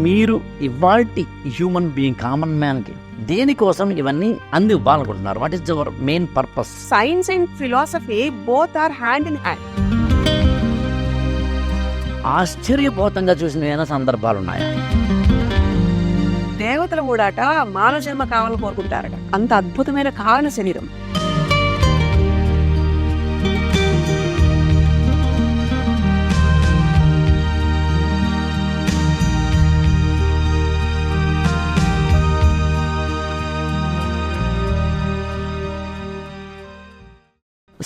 మీరు ఇవాల్టి human being common మ్యాన్కి దేనికోసం ఇవన్నీ అందివ్వాలనుకుంటున్నారు? What is your main purpose? Science and philosophy both are hand in hand. ఆశ్చర్యపోతంగా చూసిన ఏమైనా సందర్భాలు ఉన్నాయా? దేవతలు కూడాట మానవ జన్మ కావాలని కోరుకుంటారట. అంత అద్భుతమైన కారణ శరీరం.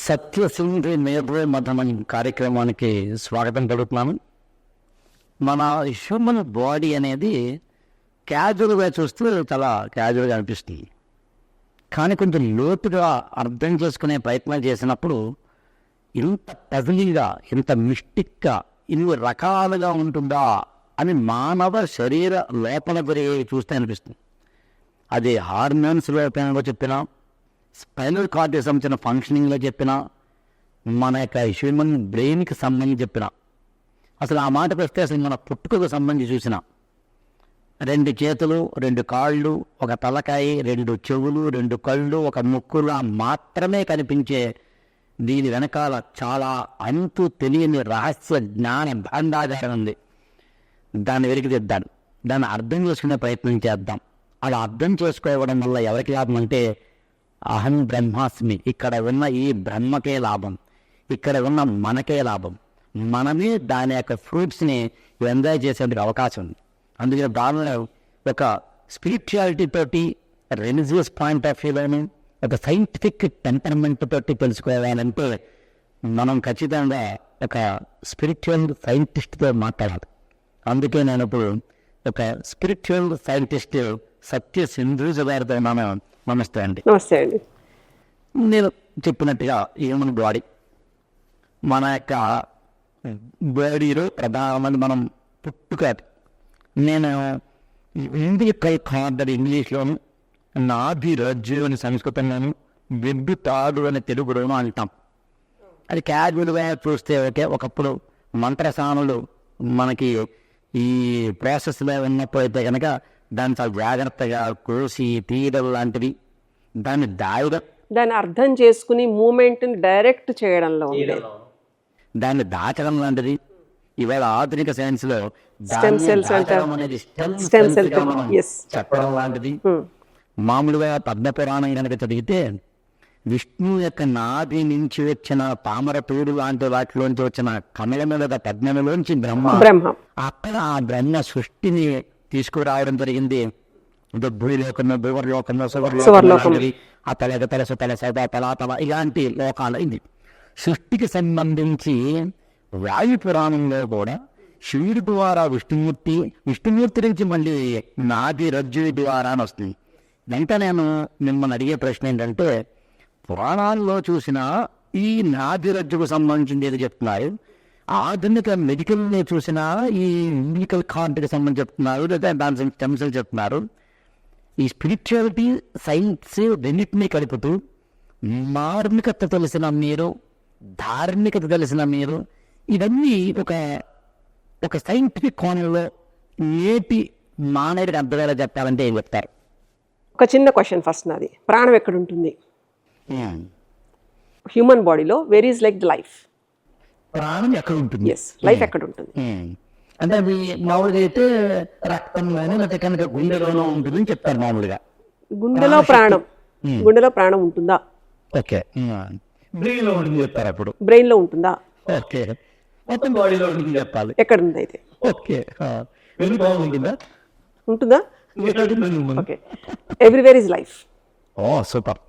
సత్యసింధి మేధో మఠం కార్యక్రమానికి స్వాగతం పలుకుతున్నాను. మన హ్యూమన్ బాడీ అనేది క్యాజువల్గా చూస్తూ చాలా క్యాజువల్గా అనిపిస్తుంది. కానీ కొంచెం లోతుగా అర్థం చేసుకునే ప్రయత్నం చేసినప్పుడు ఇంత పజిలింగ్గా, ఇంత మిస్టిక్గా, ఇన్ని రకాలుగా ఉంటుందా అని మానవ శరీర లోపల గురించి చూస్తే అనిపిస్తుంది. అది హార్మోన్స్ లోపంలో చెప్పినా, స్పైనల్ కార్డ్కి సంబంధించిన ఫంక్షనింగ్లో చెప్పినా, మన యొక్క హ్యూమన్ బ్రెయిన్కి సంబంధించి చెప్పినా, అసలు ఆ మాటకు వస్తే అసలు మన పుట్టుకకు సంబంధించి చూసిన 2 చేతులు, 2 కాళ్ళు, ఒక తలకాయ, 2 చెవులు, 2 కళ్ళు, ఒక ముక్కులా మాత్రమే కనిపించే దీని వెనకాల చాలా అంతు తెలియని రహస్య జ్ఞాన భాండాగారం ఉంది. దాన్ని వెలికి తెద్దాం, దాన్ని అర్థం చేసుకునే ప్రయత్నం చేద్దాం. అలా అర్థం చేసుకోవడం వల్ల ఎవరికి లాభం అంటే, అహం బ్రహ్మాస్మి, ఇక్కడ ఉన్న ఈ బ్రహ్మకే లాభం, ఇక్కడ ఉన్న మనకే లాభం. మనమే దాని యొక్క ఫ్రూట్స్ని ఎంజాయ్ చేసేందుకు అవకాశం ఉంది. అందుకే దానిలో ఒక స్పిరిచువాలిటీ తోటి, రిలీజియస్ పాయింట్ ఆఫ్ వ్యూ కానీ, ఒక సైంటిఫిక్ టెంపర్మెంట్ తోటి తెలుసుకోవాలంటే మనం ఖచ్చితంగా ఒక స్పిరిచువల్ సైంటిస్ట్తో మాట్లాడాలి. అందుకే నేను ఇప్పుడు ఒక స్పిరిచువల్ సైంటిస్ట్ సత్యసింధు గారితో నమస్తే అండి. నమస్తే అండి. నేను చెప్పినట్టుగా హ్యూమన్ బాడీ, మన యొక్క బాడీలో ప్రధానమైన మనం పుట్టుక. నేను ఇంగ్లీష్లోను, నాభి రజ్జు అని సంస్కృతంలోను, వెబ్బు తాడు అని తెలుగులోను అంటాం. అది క్యాజువల్గా చూస్తే ఒకప్పుడు మంత్రసానులు మనకి ఈ ప్రాసెస్లో ఉన్నప్పుడు అయితే కనుక దాన్ని చాలా జాగ్రత్తగా కోసి తీయడం లాంటివి, దాన్ని అర్థం చేసుకుని మూమెంట్ని డైరెక్ట్ చేయడంలో, దాన్ని దాచడం లాంటిది. ఇవాళ ఆధునిక సైన్స్లో చెప్పడం లాంటిది. మామూలుగా పద్మపురాణం కనుక చదివితే విష్ణు యొక్క నాభి నుంచి వచ్చిన తామర తూడు లాంటి వాటిలోంచి వచ్చిన కమలముల పద్మములోంచి బ్రహ్మ, అక్కడ ఆ బ్రహ్మ సృష్టిని తీసుకురావడం జరిగింది. భూమి లేకుండా భూవర్ లోకంలో ఇలాంటి లోకాలు. ఇది సృష్టికి సంబంధించి వాయు పురాణంలో కూడా శివుడి ద్వారా విష్ణుమూర్తి నుంచి మళ్ళీ నాది రజ్జు ద్వారా అని వస్తుంది. వెంటనే నేను మిమ్మల్ని అడిగే ప్రశ్న ఏంటంటే, పురాణాల్లో చూసిన ఈ నాది రజ్జుకు సంబంధించింది ఏది చెప్తున్నారు, ఆధునిక మెడికల్ని చూసిన ఈ మెడికల్ కార్డుకి సంబంధించి చెప్తున్నారు, లేదా దాని స్టెమ్స్ చెప్తున్నారు. ఈ స్పిరిచువాలిటీ, సైన్స్ రెండింటినీ కలుపుతూ మార్మికత తెలిసిన మీరు, ధార్మికత తెలిసిన మీరు, ఇవన్నీ ఒక సైంటిఫిక్ కోణంలో నేటి మానవుడికి అర్థమయ్యేలా చెప్పాలంటే ఏం చెప్తారు? ఒక చిన్న క్వశ్చన్ ఫస్ట్ నాది. ప్రాణం ఎక్కడ ఉంటుంది హ్యూమన్ బాడీలో? Where is like the life? ప్రాణం ఎక్కడ ఉంటుంది? ఎస్, లైఫ్ ఎక్కడ ఉంటుంది అంటే అది మామూలుగా అయితే రక్తంలోనే, లేకపోతే కనుక గుండెలోనూ ఉంటుందని చెప్తారు మామూలుగా. గుండెలో ప్రాణం ఉంటుందా? ఓకే. బ్రెయిన్ లో ఉంటుంది చెప్తారు. అప్పుడు బ్రెయిన్ లో ఉంటుందా? ఓకే. మొత్తం బాడీలో ఉంటుంది చెప్పాలి. ఎక్కడ ఉంది అయితే? ఓకే. ఉంటుందా? ఓకే. Everywhere is life. ఓ super.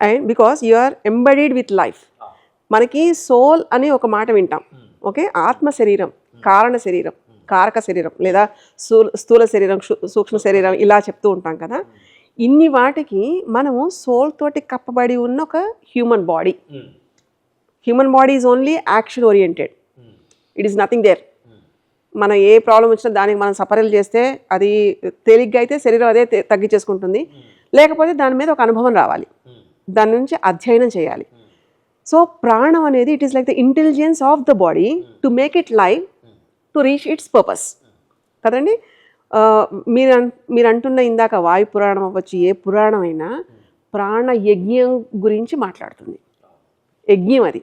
And because you are embodied with life. మనకి సోల్ అని ఒక మాట వింటాం. ఓకే. ఆత్మ శరీరం, కారణ శరీరం, కారక శరీరం, లేదా స్థూల శరీరం, సూక్ష్మ శరీరం, ఇలా చెప్తూ ఉంటాం కదా. ఇన్ని వాటికి మనము సోల్ తోటి కప్పబడి ఉన్న ఒక human body. Human body is only action oriented. It is nothing there. మన ఏ ప్రాబ్లం వచ్చినా దానికి మనం సపరేట్ చేస్తే అది తేలిగ్గా అయితే శరీరం అదే తగ్గించేసుకుంటుంది. లేకపోతే దాని మీద ఒక అనుభవం రావాలి, దాని నుంచి అధ్యయనం చేయాలి. సో ప్రాణం అనేది it is like the intelligence of the body to make it live, to reach its purpose కదండి. మీరు అంటున్న ఇందాక వాయు పురాణం అవ్వచ్చు, ఏ పురాణం అయినా ప్రాణ యజ్ఞం గురించి మాట్లాడుతుంది. యజ్ఞం అది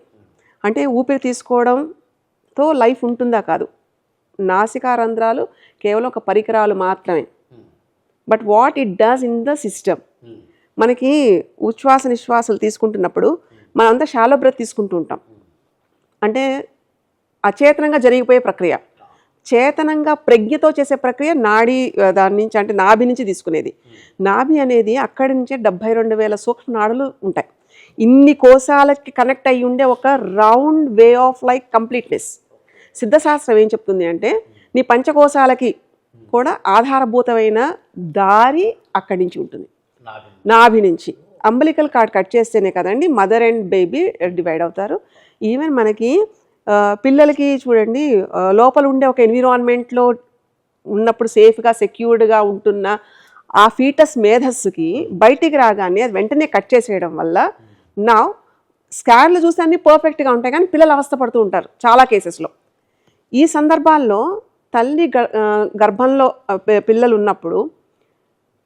అంటే ఊపిరి తీసుకోవడంతో లైఫ్ ఉంటుందా కాదు, నాసికా రంధ్రాలు కేవలం ఒక పరికరాలు మాత్రమే. But what it does in the system, మనకి ఉచ్ఛ్వాస నిశ్వాసాలు తీసుకుంటున్నప్పుడు మనంతా షాలో బ్రెత్ తీసుకుంటూ ఉంటాం, అంటే అచేతనంగా జరిగిపోయే ప్రక్రియ. చేతనంగా ప్రజ్ఞతో చేసే ప్రక్రియ నాడీ దాని నుంచి, అంటే నాభి నుంచి తీసుకునేది. నాభి అనేది అక్కడి నుంచే 72,000 సూక్ష్మ నాడులు ఉంటాయి. ఇన్ని కోశాలకి కనెక్ట్ అయ్యి ఉండే ఒక round way of like completeness. సిద్ధశాస్త్రం ఏం చెప్తుంది అంటే నీ పంచకోశాలకి కూడా ఆధారభూతమైన దారి అక్కడి నుంచి ఉంటుంది, నాభి నుంచి. అంబలికల్ కార్డ్ కట్ చేస్తేనే కదండి మదర్ అండ్ బేబీ డివైడ్ అవుతారు. ఈవెన్ మనకి పిల్లలకి చూడండి, లోపల ఉండే ఒక ఎన్విరాన్మెంట్లో ఉన్నప్పుడు సేఫ్గా సెక్యూర్డ్గా ఉంటున్న ఆ ఫీటస్ మేధస్సుకి బయటికి రాగానే అది వెంటనే కట్ చేసేయడం వల్ల నా స్కాన్లు చూస్తే అన్నీ పర్ఫెక్ట్గా ఉంటాయి, కానీ పిల్లలు అవస్థపడుతూ ఉంటారు చాలా కేసెస్లో. ఈ సందర్భాల్లో తల్లి గర్భంలో పిల్లలు ఉన్నప్పుడు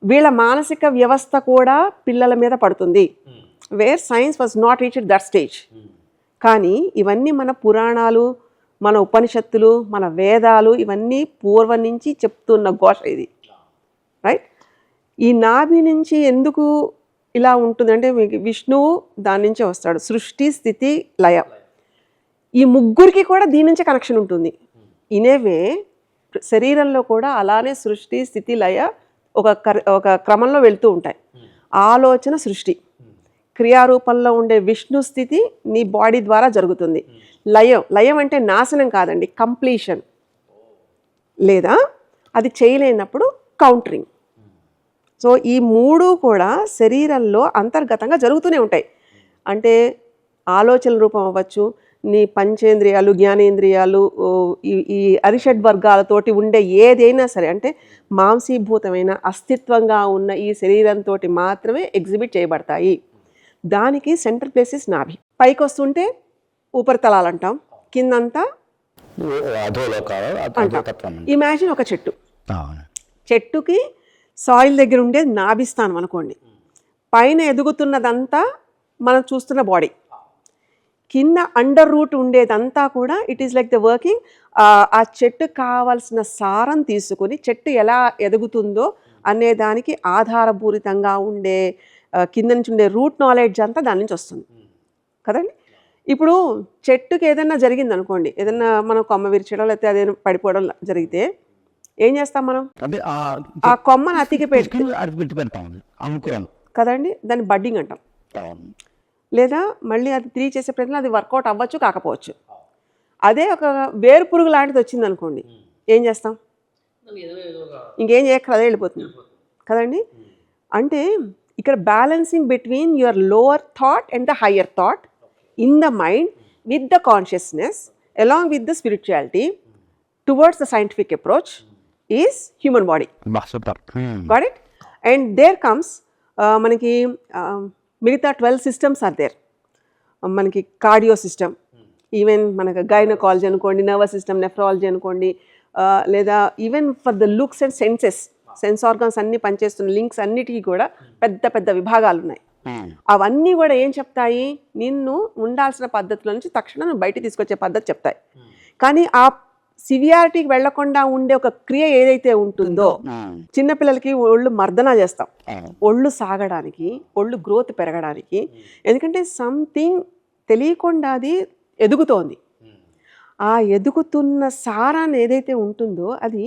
వీళ్ళ మానసిక వ్యవస్థ కూడా పిల్లల మీద పడుతుంది, where science was not reached that stage. కానీ ఇవన్నీ మన పురాణాలు, మన ఉపనిషత్తులు, మన వేదాలు ఇవన్నీ పూర్వం నుంచి చెప్తున్న ఘోష ఇది, రైట్? ఈ నాభి నుంచి ఎందుకు ఇలా ఉంటుంది అంటే మీకు విష్ణువు దాని నుంచే వస్తాడు, సృష్టి స్థితి లయ. ఈ ముగ్గురికి కూడా దీని నుంచే కనెక్షన్ ఉంటుంది. ఇనేవే శరీరంలో కూడా అలానే సృష్టి స్థితి లయ ఒక క్రమంలో వెళ్తూ ఉంటాయి. ఆలోచన సృష్టి, క్రియారూపంలో ఉండే విష్ణు స్థితి నీ బాడీ ద్వారా జరుగుతుంది. లయం అంటే నాశనం కాదండి, కంప్లీషన్, లేదా అది చేయలేనప్పుడు కౌంటరింగ్. సో ఈ మూడు కూడా శరీరంలో అంతర్గతంగా జరుగుతూనే ఉంటాయి. అంటే ఆలోచన రూపం అవ్వచ్చు, నీ పంచేంద్రియాలు, జ్ఞానేంద్రియాలు, ఈ అరిషడ్ వర్గాలతోటి ఉండే ఏదైనా సరే, అంటే మాంసీభూతమైన అస్తిత్వంగా ఉన్న ఈ శరీరంతో మాత్రమే ఎగ్జిబిట్ చేయబడతాయి. దానికి సెంటర్ ప్లేసెస్ నాభి. పైకి వస్తుంటే ఉపరితలాలు అంటాం, కిందంతా ఇమాజిన్ ఒక చెట్టు, చెట్టుకి సాయిల్ దగ్గర ఉండేది నాభిస్థానం అనుకోండి, పైన ఎదుగుతున్నదంతా మనం చూస్తున్న బాడీ, కింద అండర్ రూట్ ఉండేదంతా కూడా it is like the working. ఆ చెట్టు కావాల్సిన సారం తీసుకుని చెట్టు ఎలా ఎదుగుతుందో అనే దానికి ఆధారపూరితంగా ఉండే కింద నుంచి ఉండే రూట్ నాలెడ్జ్ అంతా దాని నుంచి వస్తుంది కదండి. ఇప్పుడు చెట్టుకి ఏదైనా జరిగింది అనుకోండి, ఏదైనా మనం కొమ్మ విరిచడం లేకపోతే అదేనా పడిపోవడం జరిగితే ఏం చేస్తాం మనం? ఆ కొమ్మను అతికి పెట్టి కదండి, దాన్ని బడ్డింగ్ అంటాం. లేదా మళ్ళీ అది తిరిగి చేసే ప్రయత్నం అది వర్కౌట్ అవ్వచ్చు కాకపోవచ్చు. అదే ఒక వేరు పురుగు లాంటిది వచ్చింది అనుకోండి, ఏం చేస్తాం? ఇంకేం చేయక అదే వెళ్ళిపోతుంది కదండి. అంటే ఇక్కడ balancing between your lower thought and the higher thought in the mind with the consciousness along with the spirituality towards the scientific approach is human body. Got it? And there comes మనకి మిగతా 12 systems are there. మనకి cardio system, even మనకు gynaecology అనుకోండి, nervous system, nephrology అనుకోండి, లేదా even for the looks and senses, sense organs అన్నీ పనిచేస్తున్న links అన్నిటికీ కూడా పెద్ద పెద్ద విభాగాలు ఉన్నాయి. అవన్నీ కూడా ఏం చెప్తాయి? నిన్ను ఉండాల్సిన పద్ధతుల నుంచి తక్షణం బయట తీసుకొచ్చే పద్ధతి చెప్తాయి. కానీ ఆ సివియారిటీకి వెళ్లకుండా ఉండే ఒక క్రియ ఏదైతే ఉంటుందో, చిన్నపిల్లలకి ఒళ్ళు మర్దన చేస్తాం ఒళ్ళు సాగడానికి, ఒళ్ళు గ్రోత్ పెరగడానికి. ఎందుకంటే సంథింగ్ తెలియకుండా అది ఎదుగుతోంది. ఆ ఎదుగుతున్న సారాన్ని ఏదైతే ఉంటుందో అది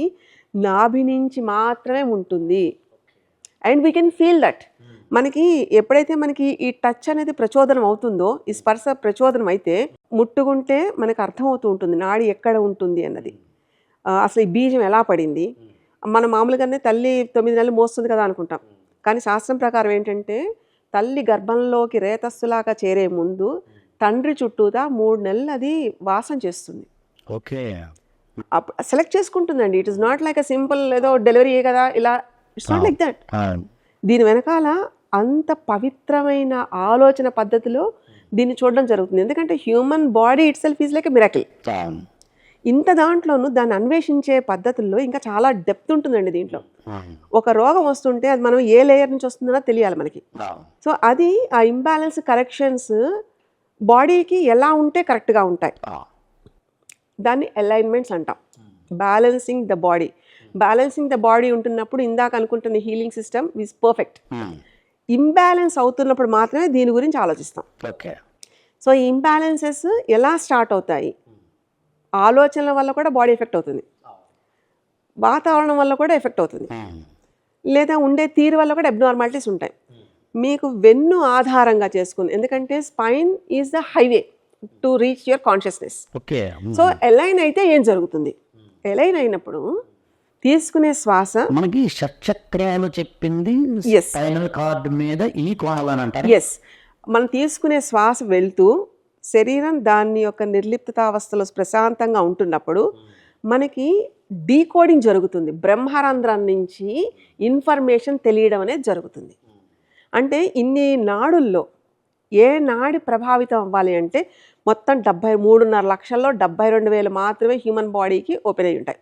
నాభి నుంచి మాత్రమే ఉంటుంది. And we can feel that. మనకి ఎప్పుడైతే మనకి ఈ టచ్ అనేది ప్రచోదనం అవుతుందో, ఈ స్పర్శ ప్రచోదనం అయితే ముట్టుకుంటే మనకు అర్థమవుతూ ఉంటుంది నాడి ఎక్కడ ఉంటుంది అన్నది. అసలు ఈ బీజం ఎలా పడింది. మనం మామూలుగానే తల్లి 9 నెలలు మోస్తుంది కదా అనుకుంటాం, కానీ శాస్త్రం ప్రకారం ఏంటంటే తల్లి గర్భంలోకి రేతస్సులాగా చేరే ముందు తండ్రి చుట్టూతా 3 నెలలు అది వాసం చేస్తుంది. ఓకే, సెలెక్ట్ చేసుకుంటుందండి. It is not like a simple ఏదో డెలివరీ కదా ఇలా, ఇట్స్ నాట్ లైక్ దట్. దీని వెనకాల అంత పవిత్రమైన ఆలోచన పద్ధతిలో దీన్ని చూడడం జరుగుతుంది. ఎందుకంటే human body it self is like a miracle. ఇంత దాంట్లోనూ దాన్ని అన్వేషించే పద్ధతుల్లో ఇంకా చాలా డెప్త్ ఉంటుందండి దీంట్లో. ఒక రోగం వస్తుంటే అది మనం ఏ లేయర్ నుంచి వస్తుందో తెలియాలి మనకి. సో అది ఆ ఇంబ్యాలెన్స్ కరెక్షన్స్ బాడీకి ఎలా ఉంటే కరెక్ట్గా ఉంటాయి, దాన్ని అలైన్మెంట్స్ అంటాం. Balancing the body, balancing the body ఉంటున్నప్పుడు ఇందాక అనుకుంటున్న healing system is perfect. Imbalance అవుతున్నప్పుడు మాత్రమే దీని గురించి ఆలోచిస్తాం. సో ఈ ఇంబ్యాలెన్సెస్ ఎలా స్టార్ట్ అవుతాయి? ఆలోచనల వల్ల కూడా బాడీ ఎఫెక్ట్ అవుతుంది, వాతావరణం వల్ల కూడా ఎఫెక్ట్ అవుతుంది, లేదా ఉండే తీరు వల్ల కూడా అబ్నార్మాలిటీస్ ఉంటాయి. మీకు వెన్ను ఆధారంగా చేసుకుని, ఎందుకంటే spine is the highway to reach your consciousness. So align అయితే ఏం జరుగుతుంది? ఎలైన్ అయినప్పుడు తీసుకునే శ్వాస మనకి షట్చక్రాలు చెప్పింది స్పైనల్ కార్డ్ మీద ఈ కోణాలని అంటారు. ఎస్, మనం తీసుకునే శ్వాస వెళ్తూ శరీరం దాని యొక్క నిర్లిప్తతావస్థలో ప్రశాంతంగా ఉంటున్నప్పుడు మనకి డీకోడింగ్ జరుగుతుంది. బ్రహ్మరంధ్రం నుంచి ఇన్ఫర్మేషన్ తెలియడం అనేది జరుగుతుంది. అంటే ఇన్ని నాడుల్లో ఏ నాడి ప్రభావితం అవ్వాలి అంటే మొత్తం 73.5 లక్షల్లో 72,000 మాత్రమే హ్యూమన్ బాడీకి ఓపెన్ అయి ఉంటాయి.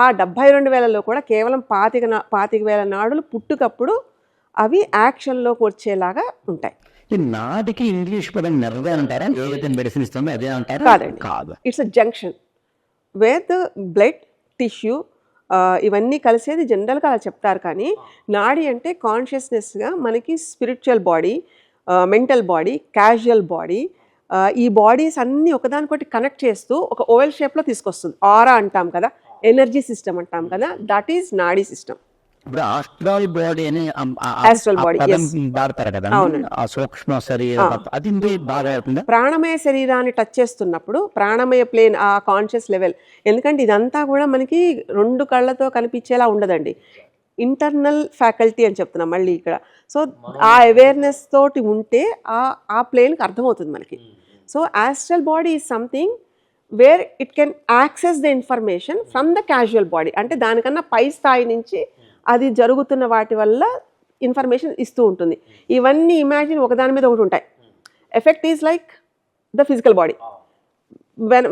ఆ 72,000లో కూడా కేవలం 25,000 నాడులు పుట్టుకప్పుడు అవి యాక్షన్లోకి వచ్చేలాగా ఉంటాయి. నాటికి ఇంగ్లీష్ పదం నెర్వ్ అంటారా? ఏదైతే మెడిసిన్ ఇస్తుందో అదే అంటారా? కాదండి, కాదు. It's a junction wear the blood tissue ఇవన్నీ కలిసేది జనరల్గా అలా చెప్తారు. కానీ నాడి అంటే కాన్షియస్నెస్గా మనకి spiritual body, mental body, casual body, ఈ బాడీస్ అన్నీ ఒకదానికొకటి కనెక్ట్ చేస్తూ ఒక ఓవెల్ షేప్లో తీసుకొస్తుంది. ఆరా అంటాం కదా, ఎనర్జీ సిస్టమ్ అంటాం కదా, దట్ ఈస్ నాడీ సిస్టమ్. ఇప్పుడు ఆస్ట్రల్ బాడీ అని ఆస్ట్రల్ బాడీ వాడతారు కదా, ఆ సూక్ష్మ శరీరం అది బాగా అవుతుందా? ప్రాణమయ శరీరాన్ని టచ్ చేస్తున్నప్పుడు ప్రాణమయ ప్లేన్, ఆ కాన్షియస్ లెవెల్, ఎందుకంటే ఇదంతా కూడా మనకి 2 కళ్ళతో కనిపించేలా ఉండదండి. ఇంటర్నల్ ఫ్యాకల్టీ అని చెప్తున్నాం మళ్ళీ ఇక్కడ. సో ఆ అవేర్నెస్ తోటి ఉంటే ఆ ప్లేన్కి అర్థమవుతుంది మనకి. So astral body is something where it can access the information from the casual body. అంటే దానికన్నా పై స్థాయి నుంచి అది జరుగుతున్న వాటి వల్ల ఇన్ఫర్మేషన్ ఇస్తూ ఉంటుంది. ఇవన్నీ ఇమాజిన్ ఒకదాని మీద ఒకటి ఉంటాయి. Effect is like the physical body,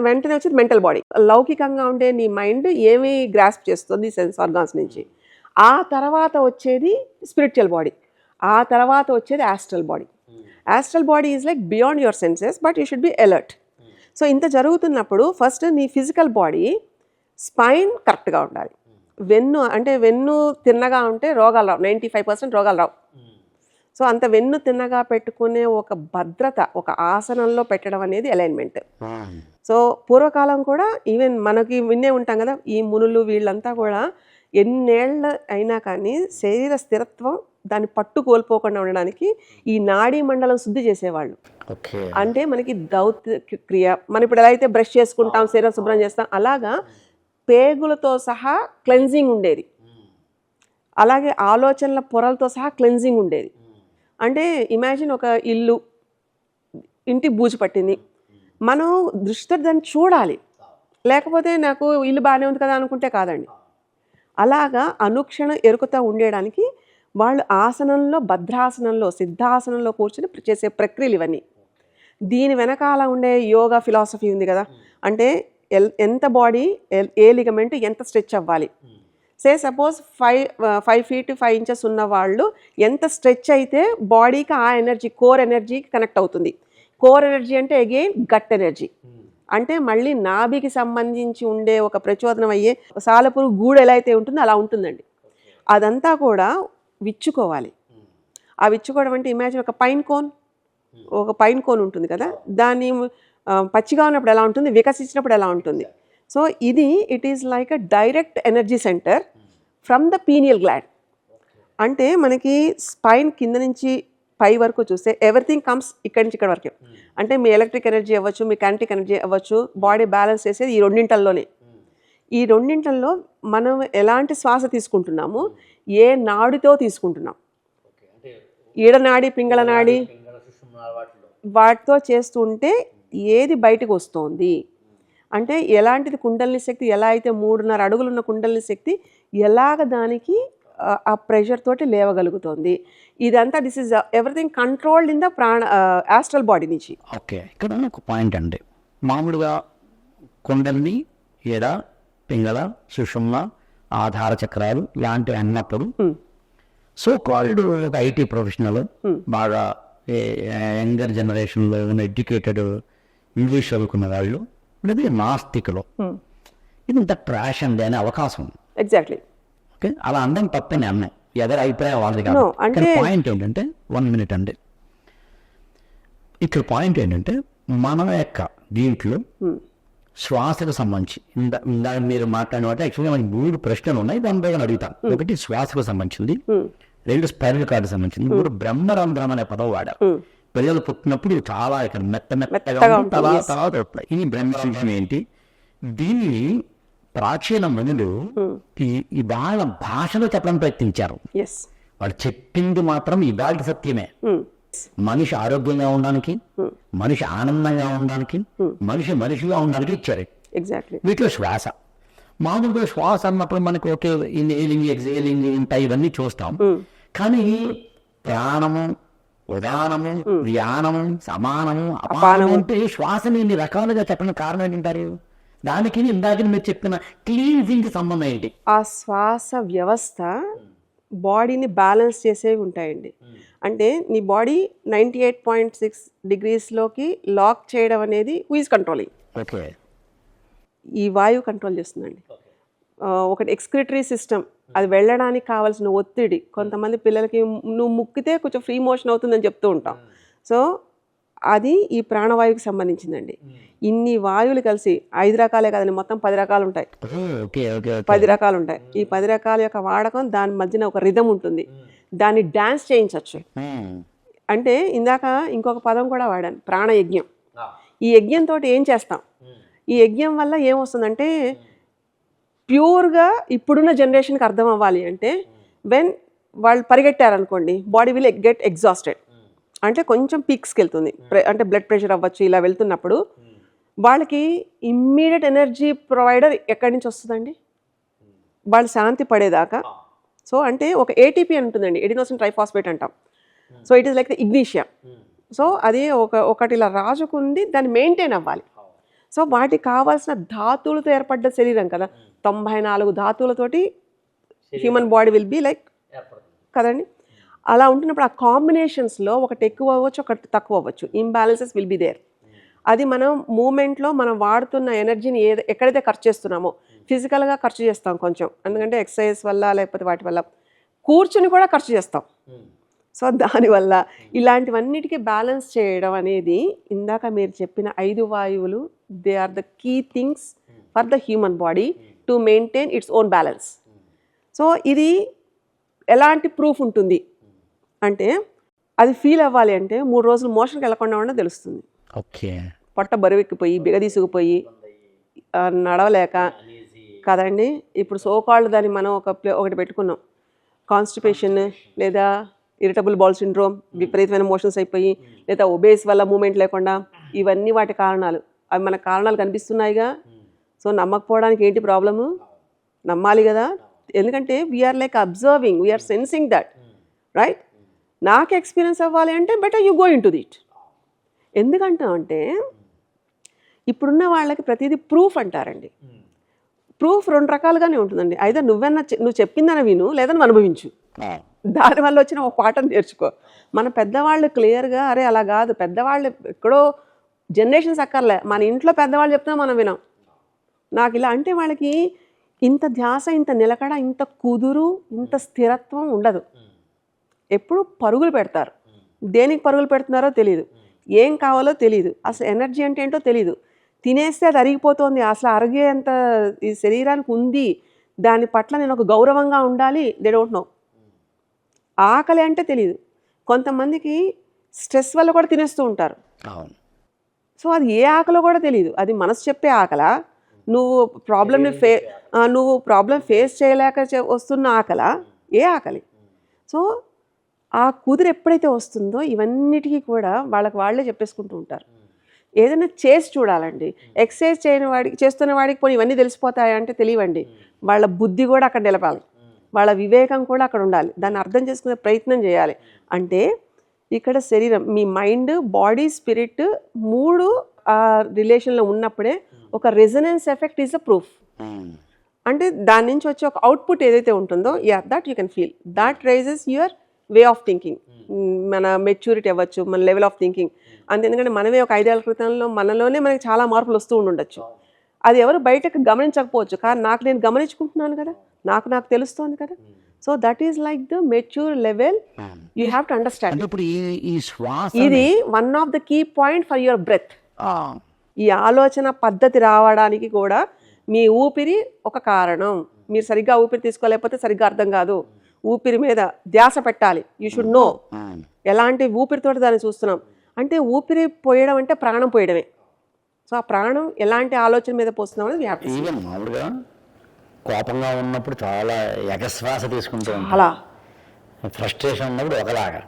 వెంటనే వచ్చేది మెంటల్ బాడీ. లౌకికంగా ఉండే నీ మైండ్ ఏమి గ్రాస్ప్ చేస్తుంది సెన్స్ ఆర్గాన్స్ నుంచి, ఆ తర్వాత వచ్చేది స్పిరిచువల్ బాడీ, ఆ తర్వాత వచ్చేది astral body. Astral body is like beyond your senses, but you should be alert. So ఇంత జరుగుతున్నప్పుడు ఫస్ట్ నీ ఫిజికల్ బాడీ స్పైన్ కరెక్ట్గా ఉండాలి. వెన్ను తిన్నగా ఉంటే రోగాలు రావు, 95% రోగాలు రావు. సో అంత వెన్ను తిన్నగా పెట్టుకునే ఒక భద్రత ఒక ఆసనంలో పెట్టడం అనేది అలైన్మెంట్. సో పూర్వకాలం కూడా ఈవెన్ మనకి విన్నే ఉంటాం కదా, ఈ మునులు వీళ్ళంతా కూడా ఎన్నేళ్ళు అయినా కానీ శరీర స్థిరత్వం దాన్ని పట్టు కోల్పోకుండా ఉండడానికి ఈ నాడీ మండలం శుద్ధి చేసేవాళ్ళు. అంటే మనకి దౌత్య క్రియ, మనం ఇప్పుడు ఎలా అయితే బ్రష్ చేసుకుంటాం, శరీరం శుభ్రం చేస్తాం, అలాగా పేగులతో సహా క్లెన్జింగ్ ఉండేది. అలాగే ఆలోచనల పొరలతో సహా క్లెన్జింగ్ ఉండేది. అంటే ఇమాజిన్ ఒక ఇంటి బూజు పట్టింది, మనం దృష్టితో దాన్ని చూడాలి, లేకపోతే నాకు ఇల్లు బాగానే ఉంది కదా అనుకుంటే కాదండి. అలాగా అనుక్షణం ఎరుకుతూ ఉండేయడానికి వాళ్ళు ఆసనంలో, భద్రాసనంలో, సిద్ధాసనంలో కూర్చొని చేసే ప్రక్రియలు ఇవన్నీ. దీని వెనకాల ఉండే యోగా ఫిలాసఫీ ఉంది కదా, అంటే ఎంత బాడీ ఏ లిగమెంట్ ఎంత స్ట్రెచ్ అవ్వాలి. సే సపోజ్ 5 feet 5 inches ఉన్న వాళ్ళు ఎంత స్ట్రెచ్ అయితే బాడీకి ఆ ఎనర్జీ, కోర్ ఎనర్జీకి కనెక్ట్ అవుతుంది. కోర్ ఎనర్జీ అంటే అగైన్ గట్ ఎనర్జీ, అంటే మళ్ళీ నాభికి సంబంధించి ఉండే ఒక ప్రచోదనం అయ్యే సాలెపురుగు గూడు ఎలా అయితే ఉంటుందో అలా ఉంటుందండి. అదంతా కూడా విచ్చుకోవాలి. ఆ విచ్చుకోవడం అంటే ఇమాజిన్ ఒక పైన్ కోన్ ఉంటుంది కదా, దాన్ని పచ్చిగా ఉన్నప్పుడు ఎలా ఉంటుంది, వికసించినప్పుడు ఎలా ఉంటుంది. సో ఇది it is like a direct energy centre from the pineal glad. అంటే మనకి స్పైన్ కింద నుంచి పై వరకు చూస్తే ఎవ్రీథింగ్ కమ్స్ ఇక్కడి నుంచి ఇక్కడ వరకే. అంటే మీ ఎలక్ట్రిక్ ఎనర్జీ అవ్వచ్చు, మీ కైనెటిక్ ఎనర్జీ అవ్వచ్చు, బాడీ బ్యాలెన్స్ చేసేది ఈ రెండింటల్లోనే. ఈ రెండింటల్లో మనం ఎలాంటి శ్వాస తీసుకుంటున్నాము, ఏ నాడితో తీసుకుంటున్నాం, ఈడనాడి, పింగళ నాడి, వాటితో చేస్తుంటే ఏది బయటకు వస్తుంది అంటే ఎలాంటిది కుండలిని శక్తి, ఎలా అయితే 3.5 అడుగులున్న కుండలిని శక్తి ఎలాగ దానికి ఆ ప్రెషర్ తోటి లేవగలుగుతుంది. ఇదంతా this is everything controlled in the astral body నుంచి. ఓకే, ఇక్కడ ఒక పాయింట్ అండి, మామూలుగా కుండలిని ఈడ పింగళ సుషుమ్న ఆధార చక్రాలు ఇలాంటివి అన్నప్పుడు సో కాల్డ్ ఒక ఐటీ ప్రొఫెషనల్ బాగా యంగర్ జనరేషన్లో ఎడ్యుకేటెడ్ ఇంగ్లీష్ చదువుకున్న వాళ్ళు లేదా నాస్తికులు ఇది ఇంత ట్రాష్ అండి అనే అవకాశం ఉంది. ఎగ్జాక్ట్లీ. ఓకే, అలా అందరం తప్పని అన్నాయి, ఎవరి అభిప్రాయం వాళ్ళది కాదు. ఇక్కడ పాయింట్ ఏంటంటే 1 minute అండి, ఇక్కడ పాయింట్ ఏంటంటే మన యొక్క దీంట్లో శ్వాసకు సంబంధించి ఇందాక మీరు మాట్లాడిన యాక్చువల్గా మనకి 3 ప్రశ్నలు ఉన్నాయి, దానిపై అడుగుతాను. ఒకటి శ్వాసకు సంబంధించింది, 2 స్పైనల్ కార్డు సంబంధించింది, 3 బ్రహ్మరంధ్రం అనే పదం వాడారు. పిల్లలు పుట్టినప్పుడు చాలా ఇక్కడ మెత్తగా తర్వాత ఈ బ్రహ్మరంధ్రం ఏంటి, దీన్ని ప్రాచీన మనులు ఈ వాళ్ళ భాషలో చెప్పడానికి ప్రయత్నించారు. వాళ్ళు చెప్పింది మాత్రం ఇవాళ సత్యమే. మనిషి ఆరోగ్యంగా ఉండడానికి, మనిషి ఆనందంగా ఉండడానికి, మనిషిగా ఉండడానికి ఇచ్చారు. వీటిలో శ్వాస మామూలుగా శ్వాస అన్నప్పుడు మనకి ఓకే ఇన్హేలింగ్ ఎక్స్హేలింగ్ ఉంటాయి, ఇవన్నీ చూస్తాం. కానీ ప్రాణము, ఉదానము, వ్యానము, సమానము, అపానము అంటే శ్వాసని ఇన్ని రకాలుగా చెప్పడానికి కారణం ఏంటంటారు? దానికి ఇందాక మీరు చెప్పిన క్లీన్జింగ్ సంబంధం ఏంటి? ఆ శ్వాస వ్యవస్థ బాడీని బ్యాలెన్స్ చేసేవి ఉంటాయండి. అంటే నీ బాడీ 98.6 degreesలోకి లాక్ చేయడం అనేది హూ ఈజ్ కంట్రోలింగ్? ఈ వాయువు కంట్రోల్ చేస్తుందండి. ఒకటి ఎక్స్క్రిటరీ సిస్టమ్, అది వెళ్ళడానికి కావాల్సిన ఒత్తిడి. కొంతమంది పిల్లలకి నువ్వు ముక్కితే కొంచెం ఫ్రీ మోషన్ అవుతుందని చెప్తూ ఉంటాం. సో అది ఈ ప్రాణవాయువుకి సంబంధించిందండి. ఇన్ని వాయువులు కలిసి 5 రకాలే కదండి, మొత్తం 10 రకాలు ఉంటాయి. 10 రకాలు ఉంటాయి. ఈ 10 రకాల యొక్క వాడకం, దాని మధ్యన ఒక రిథమ్ ఉంటుంది, దాన్ని డాన్స్ చేయించవచ్చు. అంటే ఇందాక ఇంకొక పదం కూడా వాడాను, ప్రాణయజ్ఞం. ఈ యజ్ఞంతో ఏం చేస్తాం? ఈ యజ్ఞం వల్ల ఏమొస్తుందంటే ప్యూర్గా ఇప్పుడున్న జనరేషన్కి అర్థం అవ్వాలి అంటే, వెన్ వాళ్ళు పరిగెట్టారనుకోండి బాడీ విల్ గెట్ ఎగ్జాస్టెడ్, అంటే కొంచెం పీక్స్కి వెళ్తుంది, అంటే బ్లడ్ ప్రెషర్ అవ్వచ్చు. ఇలా వెళ్తున్నప్పుడు వాళ్ళకి ఇమ్మీడియట్ ఎనర్జీ ప్రొవైడర్ ఎక్కడి నుంచి వస్తుందండి? వాళ్ళు శాంతి పడేదాకా. సో అంటే ఒక ఏటీపీ అని ఉంటుందండి, ఎడినోసిన్ ట్రైఫాస్ఫేట్ అంటాం. So it is like the ignition. So అది ఒకటి ఇలా రాజుకుంది, దాన్ని మెయింటైన్ అవ్వాలి. సో వాటికి కావాల్సిన ధాతువులతో ఏర్పడ్డ శరీరం కదా, 94 ధాతువులతోటి human body will be like కదండి. అలా ఉంటున్నప్పుడు ఆ కాంబినేషన్స్లో ఒకటి ఎక్కువ అవ్వచ్చు, ఒకటి తక్కువ అవ్వచ్చు, ఇంబ్యాలెన్సెస్ విల్ బి దేర్. అది మనం మూమెంట్లో మనం వాడుతున్న ఎనర్జీని ఎక్కడైతే ఖర్చు చేస్తున్నామో, ఫిజికల్గా ఖర్చు చేస్తాం కొంచెం, ఎందుకంటే ఎక్సర్సైజ్ వల్ల లేకపోతే వాటి వల్ల కూర్చుని కూడా ఖర్చు చేస్తాం. సో దానివల్ల ఇలాంటివన్నిటికీ బ్యాలెన్స్ చేయడం అనేది ఇందాక మీరు చెప్పిన 5 వాయువులు, they are the key things for the human body to maintain its own balance. So ఇది ఎలాంటి ప్రూఫ్ ఉంటుంది అంటే, అది ఫీల్ అవ్వాలి అంటే 3 రోజులు మోషన్కి వెళ్ళకుండా ఉండడం తెలుస్తుంది. ఓకే, పొట్ట బరువెక్కిపోయి బిగదీసుకుపోయి నడవలేక కదండి. ఇప్పుడు సోకాళ్ళు దాన్ని మనం ఒకటి పెట్టుకున్నాం, కాన్స్టిపేషన్ లేదా ఇరిటబుల్ బౌల్ సిండ్రోమ్, విపరీతమైన మోషన్స్ అయిపోయి, లేదా ఒబేస్ వల్ల మూమెంట్ లేకుండా, ఇవన్నీ వాటి కారణాలు. అవి మన కారణాలు కనిపిస్తున్నాయిగా. సో నమ్మకపోవడానికి ఏంటి ప్రాబ్లము? నమ్మాలి కదా, ఎందుకంటే we're like observing, we're sensing that, right? నాకు ఎక్స్పీరియన్స్ అవ్వాలి అంటే better you go in to it. ఎందుకంటే అంటే ఇప్పుడున్న వాళ్ళకి ప్రతిదీ ప్రూఫ్ అంటారండి. ప్రూఫ్ 2 రకాలుగానే ఉంటుందండి. అయితే నువ్వు చెప్పిందని విను, లేదా నువ్వు అనుభవించు. దానివల్ల వచ్చిన ఒక పాఠం నేర్చుకో. మన పెద్దవాళ్ళు క్లియర్గా, అరే అలా కాదు, పెద్దవాళ్ళు ఎక్కడో జనరేషన్స్ అక్కర్లే, మన ఇంట్లో పెద్దవాళ్ళు చెప్తున్నా మనం వినాం. నాకు ఇలా అంటే వాళ్ళకి ఇంత ధ్యాస, ఇంత నిలకడ, ఇంత కుదురు, ఇంత స్థిరత్వం ఉండదు. ఎప్పుడు పరుగులు పెడతారు. దేనికి పరుగులు పెడుతున్నారో తెలియదు, ఏం కావాలో తెలియదు, అసలు ఎనర్జీ అంటే ఏంటో తెలియదు. తినేస్తే అది అరిగిపోతుంది, అసలు అరిగేంత ఈ శరీరానికి ఉంది, దాని పట్ల నేను ఒక గౌరవంగా ఉండాలి, దే డోంట్ నో. ఆకలి అంటే తెలియదు. కొంతమందికి స్ట్రెస్ వల్ల కూడా తినేస్తూ ఉంటారు. సో అది ఏ ఆకలో కూడా తెలియదు, అది మనసు చెప్పే ఆకలా, నువ్వు ప్రాబ్లం ఫేస్ చేయలేక వస్తున్న ఆకలా, ఏ ఆకలి? సో ఆ కుదురు ఎప్పుడైతే వస్తుందో ఇవన్నిటికీ కూడా వాళ్ళే చెప్పేసుకుంటూ ఉంటారు. ఏదైనా చేసి చూడాలండి. ఎక్సర్సైజ్ చేస్తున్న వాడికి పోనీ ఇవన్నీ తెలిసిపోతాయా అంటే తెలియవండి. వాళ్ళ బుద్ధి కూడా అక్కడ నిలపాలి, వాళ్ళ వివేకం కూడా అక్కడ ఉండాలి, దాన్ని అర్థం చేసుకునే ప్రయత్నం చేయాలి. అంటే ఇక్కడ శరీరం, మీ మైండ్, బాడీ, స్పిరిట్ 3 ఆ రిలేషన్లో ఉన్నప్పుడే ఒక resonance effect is a proof. అంటే దాని నుంచి వచ్చే ఒక అవుట్పుట్ ఏదైతే ఉంటుందో that you can feel that raises your way of thinking, మన మెచ్యూరిటీ అవ్వచ్చు, మన లెవెల్ ఆఫ్ థింకింగ్. అంతే, ఎందుకంటే మనమే ఒక 5 ఏళ్ల క్రితంలో మనలోనే మనకి చాలా మార్పులు వస్తూ ఉండొచ్చు. అది ఎవరు బయటకు గమనించకపోవచ్చు, కానీ నాకు నేను గమనించుకుంటున్నాను కదా, నాకు తెలుస్తోంది కదా. So that is like the mature level. You have to understand. అంటే ఇప్పుడు ఈ శ్వాస ఇది one of the key point for your breath. ఈ ఆలోచన పద్ధతి రావడానికి కూడా మీ ఊపిరి ఒక కారణం. మీరు సరిగ్గా ఊపిరి తీసుకోలేకపోతే సరిగ్గా అర్థం కాదు. ఊపిరి మీద ధ్యాస పెట్టాలి. యూ షుడ్ నో ఎలాంటి ఊపిరితో దాన్ని చూస్తున్నాం. అంటే ఊపిరి పోయడం అంటే ప్రాణం పోయడమే. సో ఆ ప్రాణం ఎలాంటి ఆలోచన మీద పోస్తున్నాం అనేది వ్యాప్తి. ఈవెన్ మామూలుగా కోపంగా ఉన్నప్పుడు చాలా ఎగశ్వాస తీసుకుంటూ ఉంటాం, అలా ఫ్రస్ట్రేషన్ ఉన్నప్పుడు ఒకలాగా,